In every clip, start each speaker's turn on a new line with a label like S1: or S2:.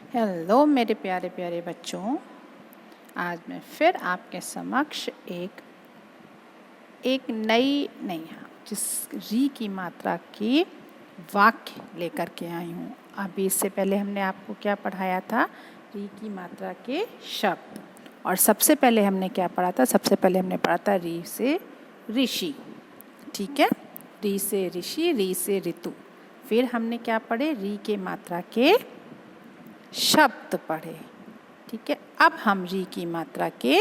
S1: Hello मेरे प्यारे प्यारे बच्चों, आज मैं फिर आपके समक्ष एक नई जिस री की मात्रा की वाक्य लेकर के आई हूँ। अभी इससे पहले हमने आपको क्या पढ़ाया था? री की मात्रा के शब्द। और सबसे पहले हमने क्या पढ़ा था? सबसे पहले हमने पढ़ा था री से ऋषि, ठीक है? री से ऋषि, री से ऋतु। फिर हमने क्या पढ़े? री के मात्रा के शब्द पढ़े, ठीक है? अब हम री की मात्रा के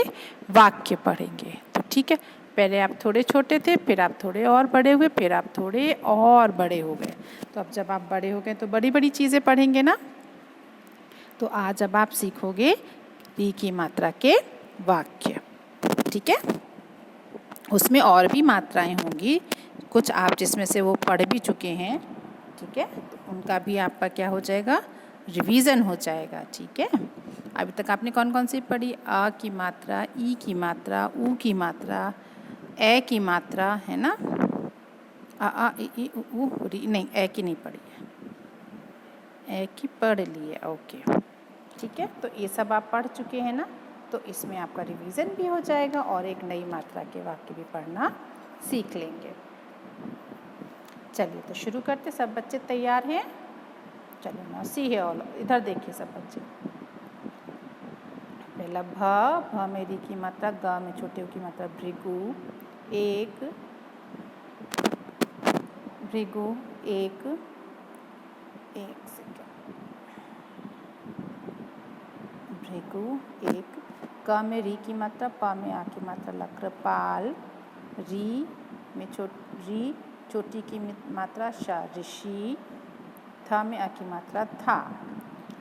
S1: वाक्य पढ़ेंगे। तो ठीक है, पहले आप थोड़े छोटे थे, फिर आप थोड़े और बड़े हुए, फिर आप थोड़े और बड़े हो गए। तो अब जब आप बड़े हो गए तो बड़ी बड़ी चीज़ें पढ़ेंगे ना। तो आज अब आप सीखोगे री की मात्रा के वाक्य, ठीक है? उसमें और भी मात्राएं होंगी, कुछ आप जिसमें से वो पढ़ भी चुके हैं, ठीक है? तो उनका भी आपका क्या हो जाएगा? रिवीजन हो जाएगा, ठीक है? अभी तक आपने कौन कौन सी पढ़ी? अ की मात्रा, ई की मात्रा, उ की मात्रा, ए की मात्रा, है ना? आ ई उ री, नहीं ए की नहीं पढ़ी है, ए की पढ़ ली है, ओके, ठीक है? तो ये सब आप पढ़ चुके हैं ना। तो इसमें आपका रिवीजन भी हो जाएगा और एक नई मात्रा के वाक्य भी पढ़ना सीख लेंगे। चलिए तो शुरू करते। सब बच्चे तैयार हैं? चलो ना, सी है ऑल। इधर देखिए सब बच्चे। पहला भ में री की मात्रा, ग में छोटे उ की मात्रा भृगु, एक भृगु, एक सेकेंड, भृगु एक। क में री की मात्रा, प में आ की मात्रा ला, कृपाल। री में री छोटी की मात्रा श, ऋषि। थ में आ की मात्रा था।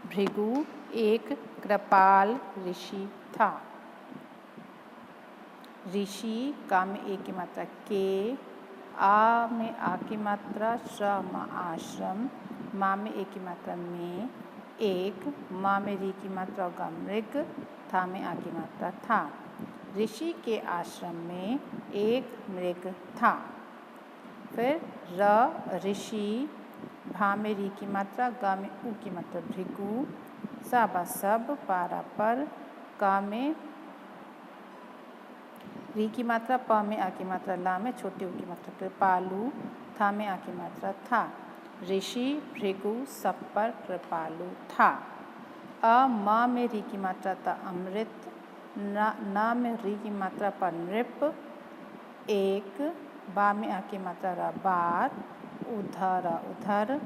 S1: भृगु एक, कृपाल, ऋषि था। ऋषि का में ए की मात्रा के, आ में आ की मात्रा श्रम, आश्रम। माँ में ए की मात्रा में, एक। माँ में री की मात्रा ग, मृग। था में आ की मात्रा था। ऋषि के आश्रम में एक मृग था। फिर र ऋषि, भा में री की मात्रा, ग में उ की मात्रा भृगु, सबा सब, पारा पर। का में री की मात्रा, प में आ की मात्रा ला, में छोटे उ की मात्रा कृपालु। था में आ की मात्रा था। ऋषि भृगु सब पर कृपालु था। अ म में री की मात्रा था, अमृत। न में री की मात्रा पर नृप, एक। बा में आ की मात्रा रा, बार। उधर, उधर।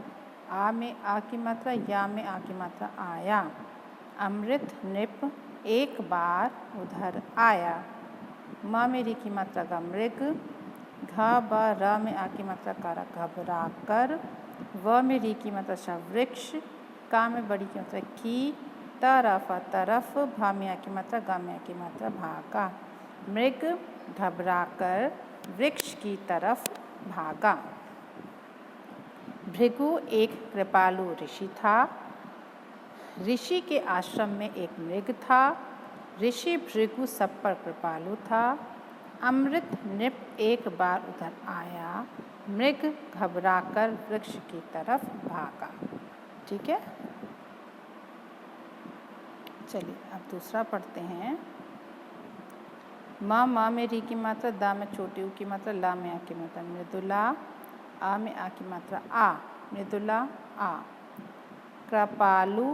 S1: आ में आ की मात्रा, या में आ की मात्रा आया। अमृत नृप एक बार उधर आया। म में री की मात्रा का, मृग। घ ब र में आ की मात्रा कारा, घबरा कर। व में री की मात्रा शा, वृक्ष। का में बड़ी की मात्रा की, तरफ, तरफ। भा में आ की मात्रा, गा में आ की मात्रा भागा। मृग घबरा कर वृक्ष की तरफ भागा। भृगु एक कृपालु ऋषि था। ऋषि के आश्रम में एक मृग था। ऋषि भृगु सब पर कृपालु था। अमृत नृप एक बार उधर आया। मृग घबराकर वृक्ष की तरफ भागा। ठीक है, चलिए अब दूसरा पढ़ते हैं। माँ में री की मात्रा, दा में छोटी ऊ की मात्रा, ला में आ की मात्रा मृदुला। आ में आ की मात्रा आ, मृदुला आ। कृपालु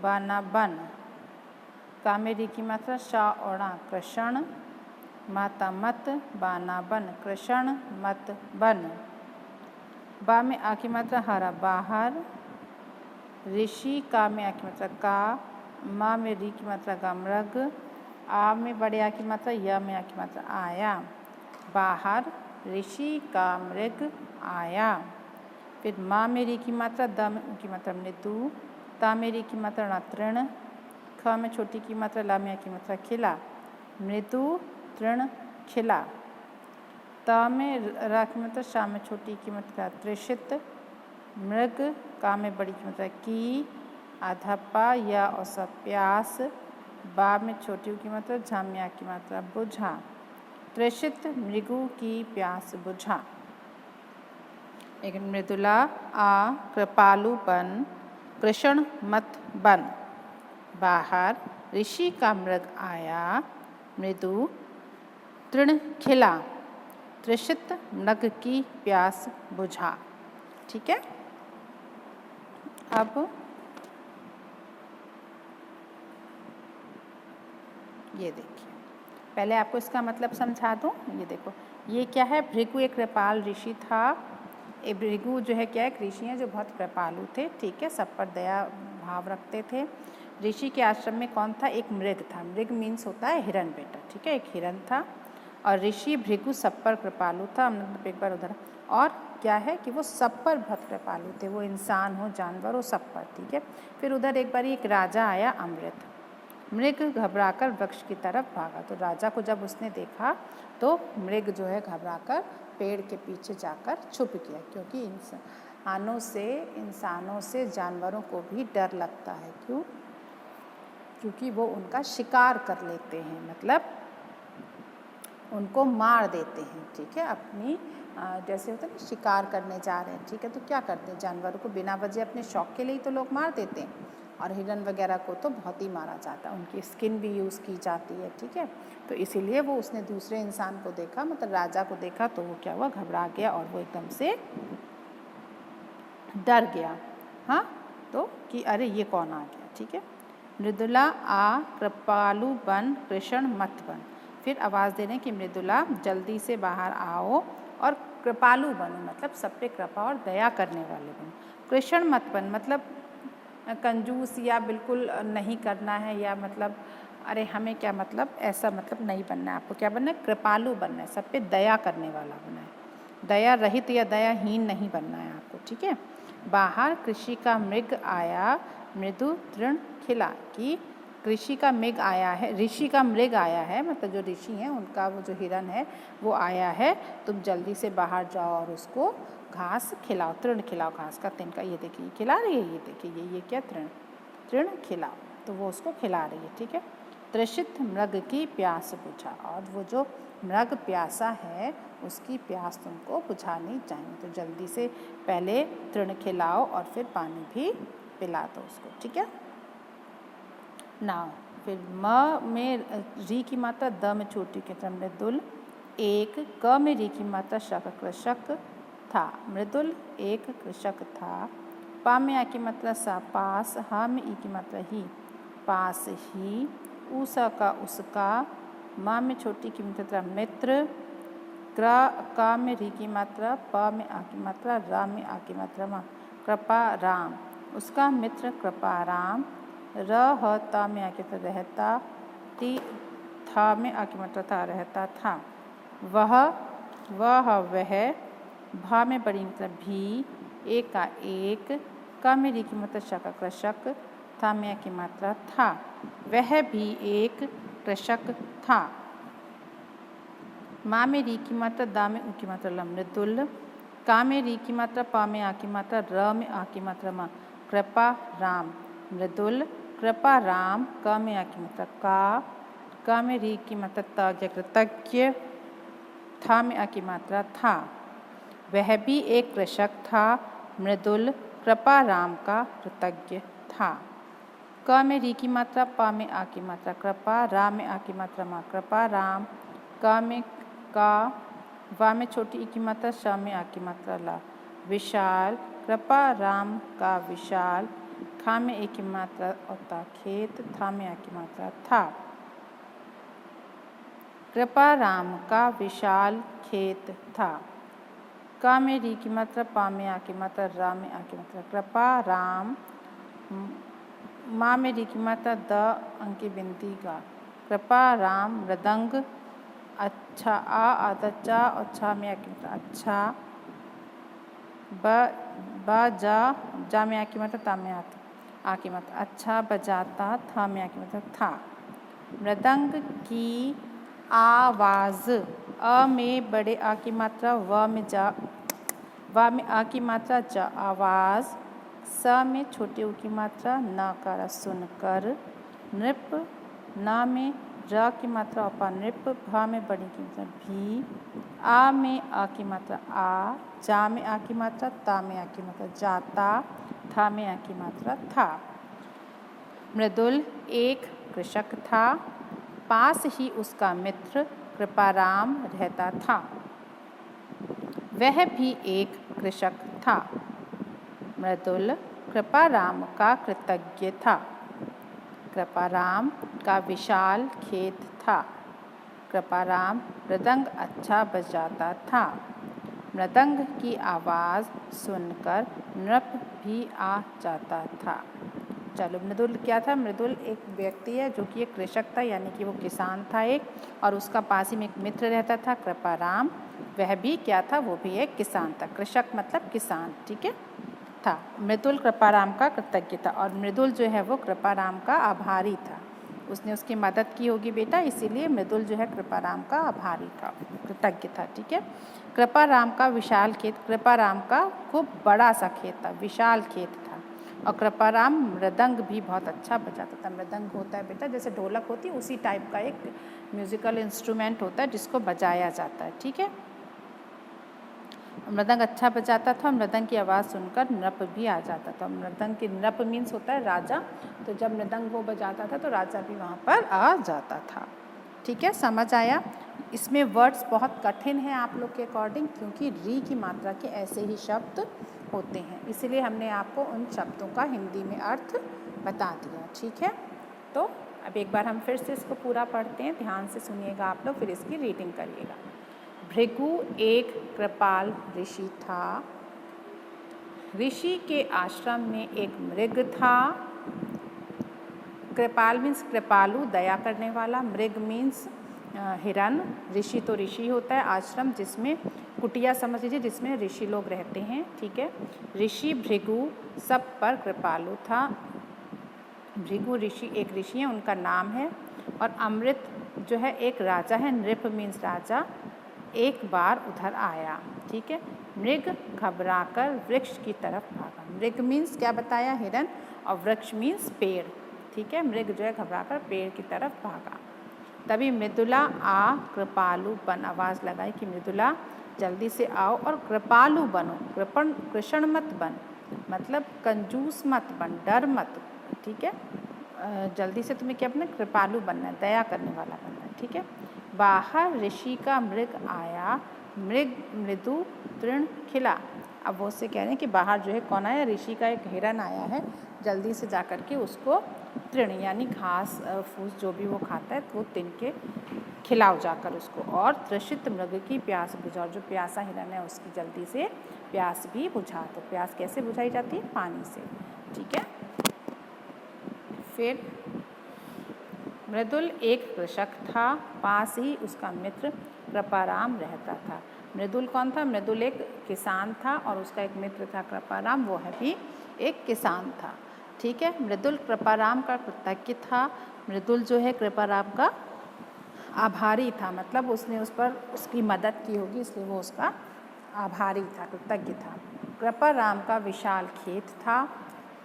S1: बना बन। का में री की मात्रा, शा और आ, कृष्ण। माता मत, बाना बन, कृष्ण मत बन। बा में आ की मात्रा हरा, बाहर। ऋषि का में आ की मात्रा का। माँ में री की मात्रा का, मृग। आ में बड़े आ की मात्रा, या में आ की मात्रा आया। बाहर ऋषि का मृग आया। फिर माँ में री की मात्रा, द में उ की मात्रा मृदु। ता में री की मात्रा ना, तृण। ख में छोटी की मात्रा, ला में आ की मात्रा खिला। मृदु तृण खिला। त में रा की मात्रा, शा में छोटी की मात्रा तृषित। मृग। का में बड़ी की मात्रा की। अधप्पा या और सब प्यास। बा में छोटी की मात्रा, झा में आ की मात्रा बुझा। तृषित मृगु की प्यास बुझा। लेकिन मृदुला आ, कृपालु बन, कृष्ण मत बन। बाहर ऋषि का मृग आया, मृदु तृण खिला, तृषित मृग की प्यास बुझा। ठीक है, अब ये देखिए, पहले आपको इसका मतलब समझा दूँ। ये देखो, ये क्या है, भृगु एक कृपाल ऋषि था। ये भृगु जो है क्या है, ऋषि हैं जो बहुत कृपालु थे। ठीक है, सब पर दया भाव रखते थे। ऋषि के आश्रम में कौन था, एक मृग था। मृग मीन्स होता है हिरण बेटा। ठीक है, एक हिरण था और ऋषि भृगु सब पर कृपालु था। मतलब एक बार उधर, और क्या है कि वो सब पर बहुत कृपालु थे, वो इंसान हो जानवर हो सब पर। ठीक है, फिर उधर एक बार एक राजा आया अमृत। मृग घबराकर वृक्ष की तरफ भागा। तो राजा को जब उसने देखा तो मृग जो है घबराकर पेड़ के पीछे जाकर छुप गया, क्योंकि इंसानों से जानवरों को भी डर लगता है। क्यों? क्योंकि वो उनका शिकार कर लेते हैं, मतलब उनको मार देते हैं। ठीक है, अपनी जैसे होता है ना, शिकार करने जा रहे हैं। ठीक है, तो क्या करते हैं, जानवरों को बिना वजह अपने शौक के लिए तो लोग मार देते हैं, और हिरन वगैरह को तो बहुत ही मारा जाता है, उनकी स्किन भी यूज़ की जाती है। ठीक है, तो इसीलिए वो उसने दूसरे इंसान को देखा, मतलब राजा को देखा, तो वो क्या हुआ, घबरा गया और वो एकदम से डर गया। हाँ, तो कि अरे ये कौन आ गया। ठीक है, मृदुला आ कृपालु बन, कृष्ण मत बन। फिर आवाज़ दे रहे हैं कि मृदुला जल्दी से बाहर आओ और कृपालु बनो, मतलब सब पे कृपा और दया करने वाले बनो। कृष्ण मत बन मतलब कंजूस या बिल्कुल नहीं करना है, या मतलब अरे हमें क्या मतलब, ऐसा मतलब नहीं बनना है। आपको क्या बनना है, कृपालु बनना है, सब पे दया करने वाला बनना है, दया रहित या दयाहीन नहीं बनना है आपको। ठीक है, बाहर कृषि का मृग आया, मृदु तृण खिला। कि कृषि का मृग आया है, ऋषि का मृग आया है, मतलब जो ऋषि हैं उनका वो जो हिरन है वो आया है, तुम जल्दी से बाहर जाओ और उसको घास खिलाओ, तृण खिलाओ, घास का तिनका। ये देखिए, ये खिला रही है, ये देखिए, ये क्या तृण खिलाओ, तो वो उसको खिला रही है। ठीक है, तृषित मृग की प्यास बुझा, और वो जो मृग प्यासा है उसकी प्यास तुमको बुझानी चाहिए, तो जल्दी से पहले तृण खिलाओ और फिर पानी भी पिला दो उसको। ठीक है ना, फिर म में री की मात्रा, द में छोटी की तरह मृदुल एक, क में री की मात्रा शक कृषक था, मृदुल एक कृषक था। पा में आ की मात्रा सा, पास। हा में ई की मात्रा ही, पास ही। ऊसा का उसका, माँ में छोटी की मात्रा मित्र। का में री की मात्रा, प में आ की मात्रा, रा में आ की मात्रा माँ, कृपा राम, उसका मित्र कृपा राम। ह ता में आ की मात्रा रहता, ती था में आ की मात्रा था, रहता था। वह वह, भा में बड़ी मतलब भी, एक का एक, का में री की मात्रा शक कृषक, था में आ की मात्रा था, वह भी एक कृषक था। माँ में री की मात्रा, दा में ऊ की मात्रा ल, मृदुल। का में री की मात्रा, पा में आ की मात्रा, र में आ की मात्रा माँ, कृपा राम, मृदुल कृपा राम। क में आ की मात्रा का में री की मात्रा त, कृतज्ञ। था में आ की मात्रा था, वह भी एक कृषक था, मृदुल कृपा राम का कृतज्ञ था। क में री की मात्रा, पा में आ की मात्रा कृपा, रा में आ की मात्रा माँ, कृपा राम। का में का, वा में छोटी ई की मात्रा, श में आ की मात्रा ला, विशाल कृपा राम का विशाल। खा में ए की मात्रा होता खेत, था में आ की मात्रा था, कृपा राम का विशाल खेत था। का में री की मात्रा, पा में आ की मात्रा, रा में आ की मात्रा कृपा राम। माँ में री की मात्रा, द अंकी बिंदी का, कृपा राम मृदंग। अच्छा आ आधा चा और छा में आ की मात्रा अच्छा, ब जा में आ की मात्रा, ता में आ की मात्रा अच्छा बजाता, था में आ की मात्रा था। मृदंग की आवाज़, अ में बड़े आ की मात्रा, वा में आ की मात्रा जा, आवाज़। स में छोटे ऊ की मात्रा, न का सुनकर। नृप, ना में र की मात्रा अपा नृप, भा में बड़ी की मात्रा भी। आ में आ की मात्रा आ, जा में आ की मात्रा, ता में आ की मात्रा जाता, था में आ की मात्रा था। मृदुल एक कृषक था, पास ही उसका मित्र कृपाराम रहता था। वह भी एक कृषक था। मृदुल कृपाराम का कृतज्ञ था। कृपाराम का विशाल खेत था। कृपाराम मृदंग अच्छा बजाता था। मृदंग की आवाज़ सुनकर नृप भी आ जाता था। चलो, मृदुल क्या था? मृदुल एक व्यक्ति है जो कि एक कृषक था, यानी कि वो किसान था एक, और उसका पास ही में एक मित्र रहता था कृपाराम। वह भी क्या था? वो भी एक किसान था। कृषक मतलब किसान, ठीक है, था। मृदुल कृपाराम का कृतज्ञ था, और मृदुल जो है वो कृपाराम का आभारी था। उसने उसकी मदद की होगी बेटा, इसीलिए मृदुल जो है कृपाराम का आभारी था, कृतज्ञ था, ठीक है। कृपाराम का विशाल खेत, कृपाराम का खूब बड़ा सा खेत था, विशाल खेत था। और कृपाराम मृदंग भी बहुत अच्छा बजाता था। मृदंग होता है बेटा जैसे ढोलक होती है, उसी टाइप का एक म्यूजिकल इंस्ट्रूमेंट होता है जिसको बजाया जाता है, ठीक है। मृदंग अच्छा बजाता था। मृदंग की आवाज़ सुनकर नृप भी आ जाता था। मृदंग की नृप मीन्स होता है राजा, तो जब मृदंग वो बजाता था तो राजा भी वहाँ पर आ जाता था, ठीक है। समझ आया? इसमें वर्ड्स बहुत कठिन हैं आप लोग के अकॉर्डिंग, क्योंकि री की मात्रा के ऐसे ही शब्द होते हैं, इसलिए हमने आपको उन शब्दों का हिंदी में अर्थ बता दिया, ठीक है। तो अब एक बार हम फिर से इसको पूरा पढ़ते हैं, ध्यान से सुनिएगा आप लोग, फिर इसकी रीडिंग करिएगा। भृगु एक कृपाल ऋषि था। ऋषि के आश्रम में एक मृग था। कृपाल मीन्स कृपालु, दया करने वाला। मृग मीन्स हिरन। ऋषि तो ऋषि होता है, आश्रम जिसमें कुटिया समझ लीजिए, जिसमें ऋषि लोग रहते हैं, ठीक है। ऋषि भृगु सब पर कृपालु था। भृगु ऋषि एक ऋषि है, उनका नाम है। और अमृत जो है एक राजा है, नृप मीन्स राजा, एक बार उधर आया, ठीक है। मृग घबराकर वृक्ष की तरफ भागा। मृग मीन्स क्या बताया? हिरन। और वृक्ष मीन्स पेड़, ठीक है। मृग जो है घबराकर पेड़ की तरफ भागा। तभी मृदुला आ कृपालु बन, आवाज़ लगाई कि मृदुला जल्दी से आओ और कृपालु बनो। कृषण मत बन, मतलब कंजूस मत बन, डर मत, ठीक है। जल्दी से तुम्हें क्या बनना? कृपालु बनना है, दया करने वाला बनना है, ठीक है। बाहर ऋषि का मृग आया, मृदु तृण खिला। अब वो उससे कह रहे हैं कि बाहर जो है कौन आया? ऋषि का एक हिरन आया है, जल्दी से जा कर के उसको तृण यानी घास फूस जो भी वो खाता है वो तिन के खिलाओ जाकर उसको। और तृषित मृग की प्यास बुझाओ, जो प्यासा हिरन है उसकी जल्दी से प्यास भी बुझा। तो प्यास कैसे बुझाई जाती है? पानी से, ठीक है। फिर मृदुल एक कृषक था, पास ही उसका मित्र कृपाराम रहता था। मृदुल कौन था? मृदुल एक किसान था और उसका एक मित्र था कृपाराम, वो है भी एक किसान था, ठीक है। मृदुल कृपाराम का कृतज्ञ था। मृदुल जो है कृपाराम का आभारी था, मतलब उसने उस पर उसकी मदद की होगी, इसलिए वो उसका आभारी था, कृतज्ञ था। कृपाराम का विशाल खेत था।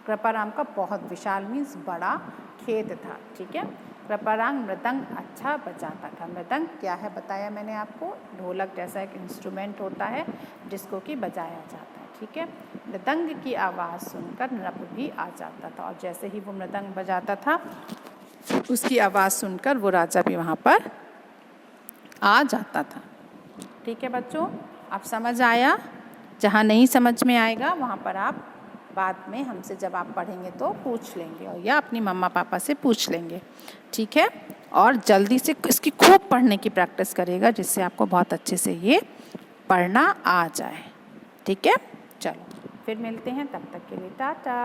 S1: कृपाराम का बहुत विशाल मीन्स बड़ा खेत था, ठीक है। कृपाराम मृदंग अच्छा बजाता था। मृदंग क्या है बताया मैंने आपको? ढोलक जैसा एक इंस्ट्रूमेंट होता है जिसको कि बजाया जाता है, ठीक है। मृदंग की आवाज़ सुनकर नृप भी आ जाता था, और जैसे ही वो मृदंग बजाता था उसकी आवाज़ सुनकर वो राजा भी वहाँ पर आ जाता था, ठीक है बच्चों। अब समझ आया? जहाँ नहीं समझ में आएगा वहाँ पर आप बाद में हमसे जब आप पढ़ेंगे तो पूछ लेंगे, और या अपनी मम्मा पापा से पूछ लेंगे, ठीक है। और जल्दी से इसकी खूब पढ़ने की प्रैक्टिस करिएगा, जिससे आपको बहुत अच्छे से ये पढ़ना आ जाए, ठीक है। चलो फिर मिलते हैं, तब तक के लिए टाटा।